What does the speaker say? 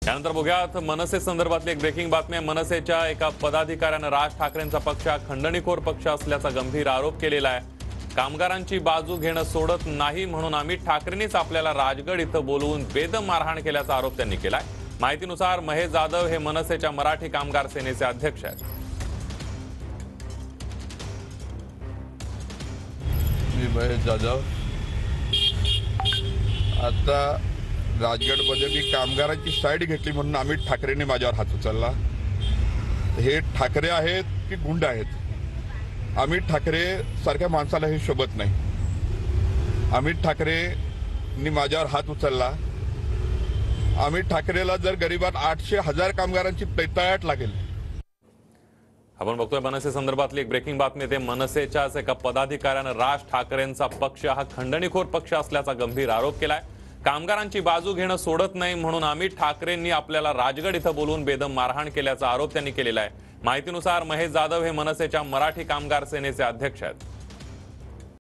त्यानंतर बघूयात मनसे संदर्भातली एक ब्रेकिंग बातमी आहे। मनसेच्या एका पदाधिकाऱ्यानं राज ठाकरेंचा पक्ष हा खंडणीखोर पक्ष असल्याचा गंभीर आरोप केलेला आहे। कामगारांची बाजू घेणं सोडत नाही म्हणून अमित ठाकरेंनीच आपल्याला राजगड इथं बोलवून बेदम मारहाण केल्याचा आरोप त्यांनी केलाय। माहितीनुसार महेश जाधव हे मनसेच्या मराठी कामगार सेनेचे अध्यक्ष आहेत। मी महेश जाधव आता राजगडमध्ये मी कामगारांची साईड घेतली म्हणून अमित ठाकरेंनी माझ्यावर हात उचलला। हे ठाकरे आहेत की गुंड आहेत? अमित ठाकरे सारख्या माणसाला हे शोभत नाही। अमित ठाकरेंनी माझ्यावर हात उचलला। अमित ठाकरेला जर गरिबात 800,000 कामगारांची तळतळाट लागेल। आपण बघतोय मनसे संदर्भातली एक ब्रेकिंग बातमी आहे। मनसेच्याच एका पदाधिकाऱ्यानं राज ठाकरेंचा पक्ष हा खंडणीखोर पक्ष असल्याचा गंभीर आरोप केलाय। कामगारांची बाजू घेणं सोडत नाही म्हणून अमित ठाकरेंनी आपल्याला राजगड इथं बोलवून बेदम मारहाण केल्याचा आरोप त्यांनी केलेला आहे। माहितीनुसार महेश जाधव हे मनसेच्या मराठी कामगार सेनेचे अध्यक्ष आहेत।